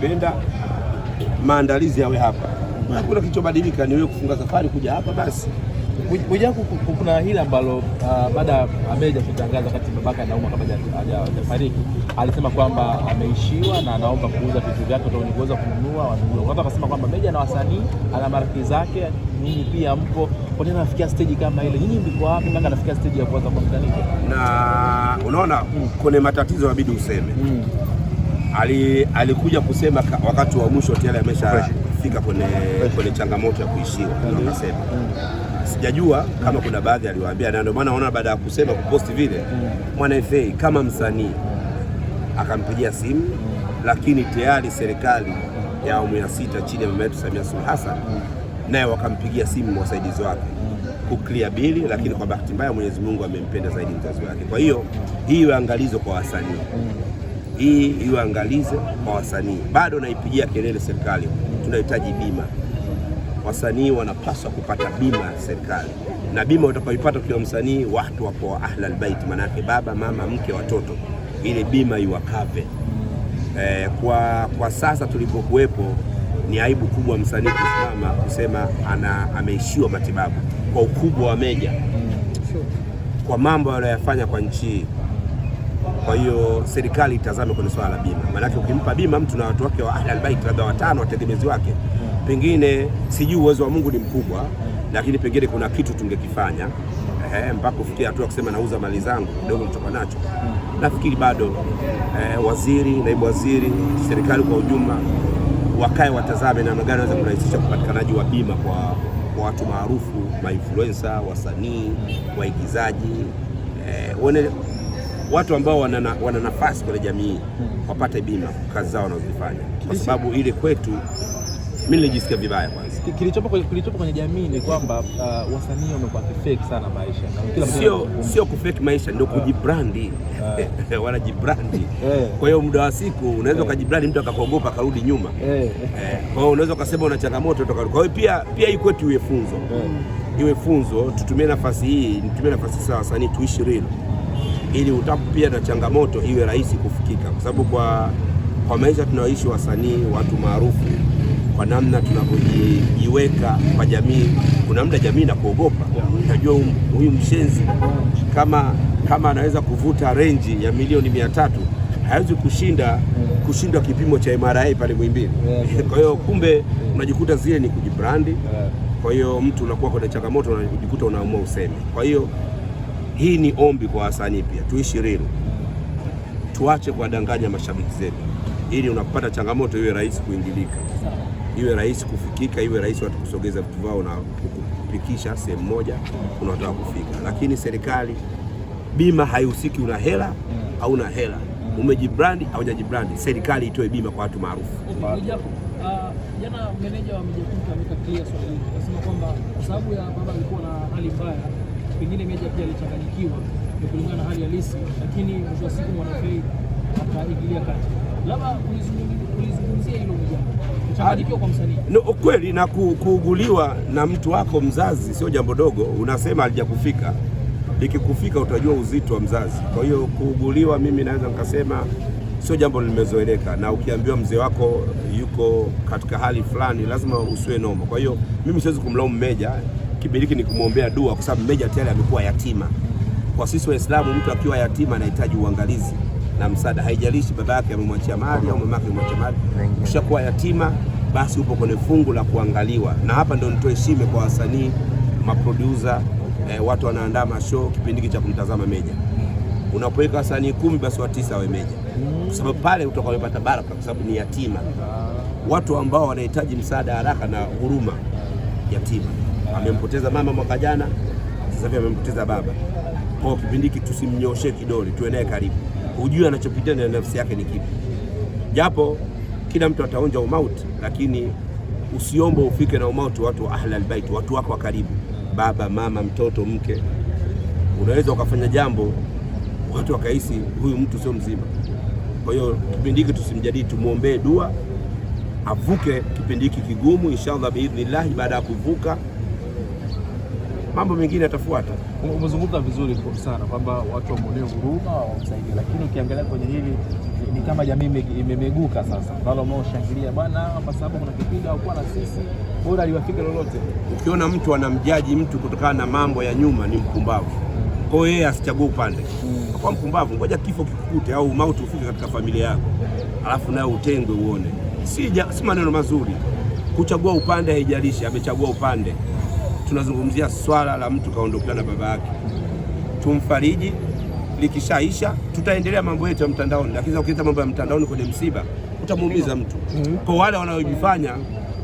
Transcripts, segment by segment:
Penda maandalizi yawe hapa. Hakuna kilichobadilika, ni wewe kufunga safari kuja hapa basi. Mwijaku, kuna hili ambalo baada ya Meja kutangaza wakati babaka anaumwa kama hajafariki, alisema kwamba ameishiwa na anaomba kuuza vitu vyake ndio niweza kununua wanunue. Watu wakasema kwamba Meja na wasanii ana marafiki zake, nyinyi pia mpo. Kwa nini anafikia stage kama ile? Nyinyi mko wapi mpaka anafikia stage ya kuanza kumdania? Na unaona kuna matatizo inabidi useme. Alikuja kusema wakati wa mwisho tayari ameshafika kwenye changamoto ya kuishiwa. Anasema sijajua kama kuna baadhi aliwaambia, na ndio maana naona baada ya kusema kuposti vile Mwana FA kama msanii akampigia simu, lakini tayari serikali ya awamu ya 6 chini ya mama yetu Samia Suluhu Hassan naye wakampigia simu wasaidizi wake kuclear bili, lakini kwa bahati mbaya Mwenyezi Mungu amempenda zaidi mzazi wake. Kwa hiyo hii iwe angalizo kwa wasanii. Hii iwe angalizo kwa wasanii. Bado naipigia kelele serikali, tunahitaji bima. Wasanii wanapaswa kupata bima ya serikali, na bima utakayoipata kwa msanii watu wapo ahlal bait, manake baba, mama, mke, watoto, ile bima iwakave. Kwa sasa tulipokuwepo ni aibu kubwa msanii kusimama kusema ameishiwa matibabu kwa ukubwa wa Meja, kwa mambo aliyofanya kwa nchi. Kwa hiyo serikali itazame kwenye swala la bima, manake ukimpa bima mtu na watu wake wa ahlal bait labda 5 wategemezi wake, pengine sijui uwezo wa Mungu ni mkubwa, lakini pengine kuna kitu tungekifanya mpaka kufikia hatua kusema nauza mali zangu kidogo mtoka nacho. Nafikiri bado waziri, naibu waziri, serikali kwa ujumla wakae watazame namna gani wanaweza kurahisisha upatikanaji wa bima kwa watu maarufu, ma-influencer, wasanii, waigizaji, watu ambao wana nafasi kwenye jamii wapate bima kazi zao wanazofanya, kwa sababu ile kwetu mimi nilijisikia vibaya kwanza. Kilichopo kwenye jamii ni kwamba wasanii wamekuwa fake sana maisha, na kila sio kufake maisha, ndio kujibrandi. Wanajibrandi. Kwa hiyo muda wa siku unaweza kujibrandi, mtu akakuogopa akarudi nyuma. Kwa hiyo unaweza kusema una changamoto utakarudi. Kwa hiyo pia hii kwetu iwe funzo. Iwe funzo, tutumie nafasi hii, sasa wasanii tuishi real, ili utapo pia na changamoto iwe rahisi kufikika, kwa sababu kwa maisha tunaoishi wasanii, watu maarufu, kwa namna tunavyojiweka kwa jamii, kuna muda jamii inakuogopa. Unajua huyu mshenzi kama anaweza kuvuta renji ya milioni 300 hawezi kushinda kipimo cha MRA pale Muhimbili. Kwa hiyo kumbe unajikuta zile ni kujibrandi. Kwa hiyo mtu unakuwa kwenye changamoto na unajikuta unaamua useme. Kwa hiyo hii ni ombi kwa wasanii pia, tuishi real. Tuache kuwadanganya mashabiki zetu, ili unapata changamoto iwe rahisi kuingilika, iwe rahisi kufikika, iwe rahisi watu kusogeza vitu vyao na kufikisha sehemu moja unataka kufika. Lakini serikali, bima haihusiki una hela au una hela, umejibrandi au hujajibrandi, serikali itoe bima kwa watu maarufu. Jana meneja wa Meja ameweka clear swali hili, akasema kwamba kwa sababu ya baba alikuwa na hali mbaya, pengine Meja pia alichanganyikiwa kulingana na hali halisi, lakini mwisho wa siku Mwana FA akaingilia kati. Labda ulizungumzia hilo Meja, kuchanganyikiwa kwa msanii. No, kweli, na kuuguliwa na mtu wako mzazi sio jambo dogo. Unasema alijakufika, likikufika utajua uzito wa mzazi. Kwa hiyo kuuguliwa, mimi naweza nikasema sio jambo limezoeleka, na ukiambiwa mzee wako yuko katika hali fulani lazima usiwe noma. Kwa hiyo mimi siwezi kumlaumu Meja, kibiriki ni kumwombea dua, kwa sababu Meja tayari amekuwa yatima. Kwa sisi Waislamu, mtu akiwa yatima anahitaji uangalizi na msaada, haijalishi baba yake amemwachia mali au mama yake amemwachia mali. Ukishakuwa yatima basi upo kwenye fungu la kuangaliwa. Na hapa ndio nitoe heshima kwa wasanii, maproducer, watu wanaandaa mashow kipindi cha kumtazama Meja. Unapoweka wasanii 10 basi wa 9 wawe Meja, kwa sababu pale utakapopata baraka, kwa sababu ni yatima. Watu ambao wanahitaji msaada haraka na huruma, yatima. Amempoteza mama mwaka jana, sasa hivi amempoteza baba. Kwa kipindi hiki tusimnyoshe kidole, tuwe naye karibu, ujue anachopitia na nafsi yake ni kipi. Japo kila mtu ataonja umauti, lakini usiombe ufike na umauti watu wa ahlal bait, watu wako wa karibu, baba, mama, mtoto, mke. Unaweza ukafanya jambo watu wakahisi huyu mtu sio mzima. Kwa hiyo kipindi hiki tusimjadili, tumuombee dua avuke kipindi hiki kigumu inshallah biidhnillah. Baada ya kuvuka mambo mengine yatafuata. Umezungumza vizuri sana kwamba watu wamuonee huruma, wamsaidie, lakini ukiangalia kwenye hili ni kama jamii imemeguka sasa. Wale wanaoshangilia bwana, kwa sababu kuna kipindi hakuwa na sisi, bora aliwafika lolote. Ukiona mtu anamjaji mtu kutokana na mambo ya nyuma ni mpumbavu. Kwa hiyo yeye asichague upande. Kwa mpumbavu, ngoja kifo kikukute au mauti ufike katika familia yako, alafu nayo utengwe uone. Si maneno mazuri. Kuchagua upande haijalishi amechagua upande. Tunazungumzia swala la mtu kaondokana na baba yake, tumfariji. Likishaisha tutaendelea mambo yetu ya mtandaoni, lakini ukileta mambo ya mtandaoni kwenye msiba utamuumiza mtu. Kwa wale wanaojifanya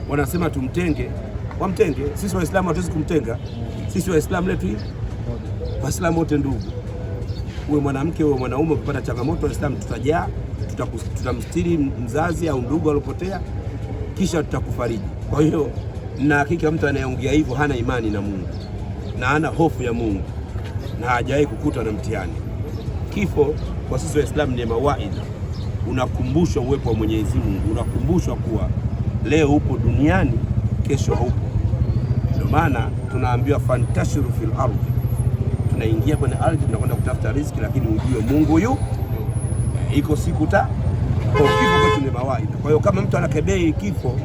wanasema tumtenge, wamtenge. Sisi Waislamu hatuwezi kumtenga. Sisi Waislamu letu hii, Waislamu wote ndugu. Uwe mwanamke uwe mwanaume, ukipata changamoto Waislamu tutajaa, tutamstiri mzazi au ndugu aliyopotea, kisha tutakufariji. Kwa hiyo na hakika mtu anayeongea hivyo hana imani na Mungu na hana hofu ya Mungu na hajawahi kukutwa na mtihani. Kifo kwa sisi Waislamu ni mawaidha, unakumbushwa uwepo wa Mwenyezi Mungu, unakumbushwa kuwa leo upo duniani, kesho haupo. Ndio maana tunaambiwa fantashiru fil ardhi, tunaingia kwenye ardhi, tunakwenda kutafuta riziki, lakini ujue Mungu iko siku kwa kifo kwetu ni mawaidha. Kwa hiyo kama mtu anakebei kifo,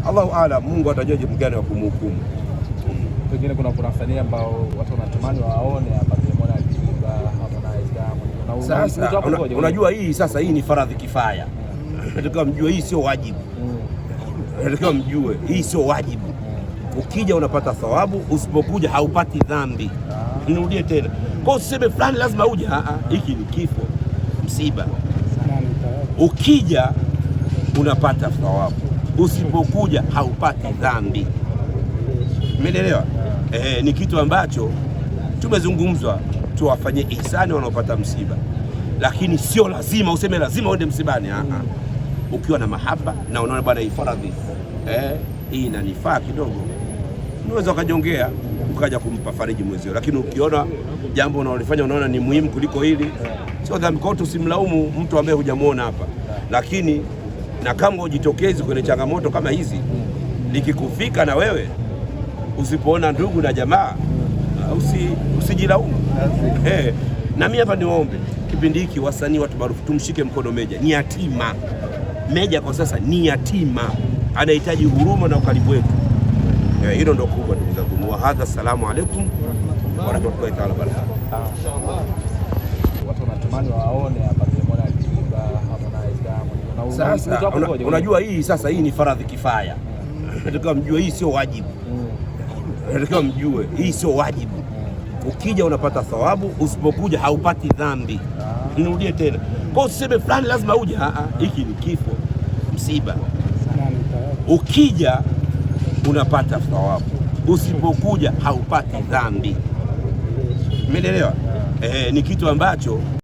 Allahu a'lam, Mungu atajua jibu gani wa kumhukumu. Pengine kuna wasanii ambao watu wanatamani waone hapa sasa. Unajua hii sasa, hii ni faradhi kifaya. Nataka mjue hii sio wajibu. Nataka mjue hii sio wajibu. Ukija unapata thawabu, usipokuja haupati dhambi. Nirudie tena. Kwa usiseme fulani lazima uje. Hiki ni kifo, msiba. Ukija unapata thawabu, usipokuja haupati dhambi. Umeelewa? Ni kitu ambacho tumezungumzwa tuwafanye ihsani wanaopata msiba, lakini sio lazima useme lazima uende msibani. Ukiwa na mahaba na unaona bwana hii faradhi hii inanifaa kidogo, unaweza ukajongea ukaja kumpa fariji mwezio, lakini ukiona jambo unalofanya unaona ni muhimu kuliko hili, sio dhambi. Kwa hiyo tusimlaumu mtu ambaye hujamuona hapa, lakini na kama ujitokezi kwenye changamoto kama hizi, likikufika na wewe usipoona ndugu na jamaa, usijilaumu. Na mimi hapa niwaombe kipindi hiki wasanii, watu maarufu, tumshike mkono Meja. Ni yatima Meja kwa sasa, ni yatima, anahitaji huruma na ukaribu wetu. Hilo ndio kubwa ndugu zangu. Wa hadha, assalamu alaikum wa rahmatullahi ta'ala wa barakatuh. Watu wanatamani waone hapa sasa. Unajua hii sasa, hii ni faradhi kifaya. Nataka mjue hii sio wajibu. Nataka mjue hii sio wajibu. Ukija unapata thawabu, usipokuja haupati dhambi. Nirudie tena. Kwa usiseme fulani lazima uje. Hiki ni kifo, msiba. Ukija unapata thawabu, usipokuja haupati dhambi. Umeelewa? Ni kitu ambacho